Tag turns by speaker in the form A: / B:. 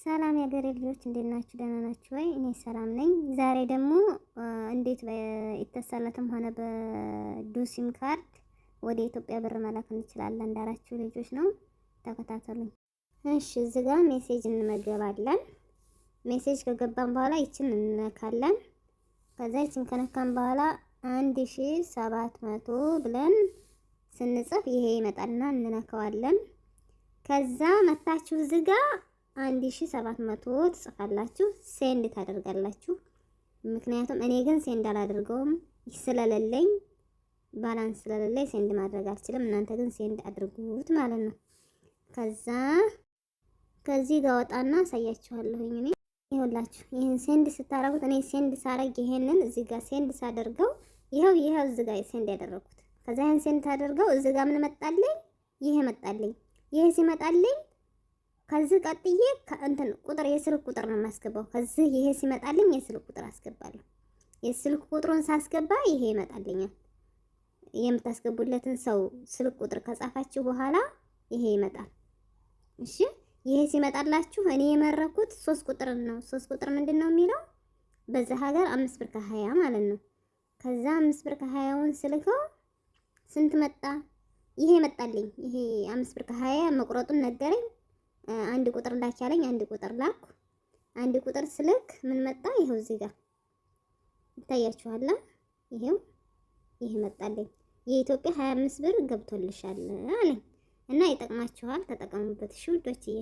A: ሰላም የሀገሬ ልጆች እንዴት ናችሁ? ደህና ናችሁ ወይ? እኔ ሰላም ነኝ። ዛሬ ደግሞ እንዴት በኢተሰለትም ሆነ በዱሲም ካርድ ወደ ኢትዮጵያ ብር መላክ እንችላለን እንዳላችሁ ልጆች ነው። ተከታተሉኝ። እሺ፣ እዚህ ጋር ሜሴጅ እንመገባለን። ሜሴጅ ከገባን በኋላ ይችን እንነካለን። ከዛ ይችን ከነካን በኋላ 1700 ብለን ስንጽፍ ይሄ ይመጣልና እንነካዋለን። ከዛ መታችሁ እዚህ ጋር 1700 ትጽፋላችሁ፣ ሴንድ ታደርጋላችሁ። ምክንያቱም እኔ ግን ሴንድ አላደርገውም ስለሌለኝ፣ ባላንስ ስለሌለኝ ሴንድ ማድረግ አልችልም። እናንተ ግን ሴንድ አድርጉት ማለት ነው። ከዛ ከዚህ ጋር ወጣና አሳያችኋለሁኝ። እኔ ይኸውላችሁ ይሄን ሴንድ ስታረጉት፣ እኔ ሴንድ ሳረግ ይሄንን እዚህ ጋር ሴንድ ሳደርገው ይሄው እዚህ ጋር ሴንድ ያደረኩት። ከዛ ይሄን ሴንድ ታደርገው እዚህ ጋር ምን መጣልኝ? ይሄ መጣልኝ። ይሄ ሲመጣልኝ ከዚህ ቀጥዬ እንትን ቁጥር የስልክ ቁጥር ነው የማስገባው። ከዚህ ይሄ ሲመጣልኝ የስልክ ቁጥር አስገባለሁ። የስልክ ቁጥሩን ሳስገባ ይሄ ይመጣልኛል። የምታስገቡለትን ሰው ስልክ ቁጥር ከጻፋችሁ በኋላ ይሄ ይመጣል። እሺ፣ ይሄ ሲመጣላችሁ እኔ የመረኩት 3 ቁጥር ነው። 3 ቁጥር ምንድነው የሚለው በዛ ሀገር 5 ብር ከ20 ማለት ነው። ከዛ 5 ብር ከ20ውን ስልከው ስንት መጣ? ይሄ መጣልኝ። ይሄ 5 ብር ከ20 መቁረጡን ነገረኝ። አንድ ቁጥር ላክ ያለኝ አንድ ቁጥር ላኩ። አንድ ቁጥር ስልክ ምን መጣ? ይሄው እዚህ ጋር ይታያችኋል። ይሄው ይሄ መጣልኝ። የኢትዮጵያ 25 ብር ገብቶልሻል አለኝ እና ይጠቅማችኋል፣ ተጠቀሙበት። እሺ ውዶችዬ።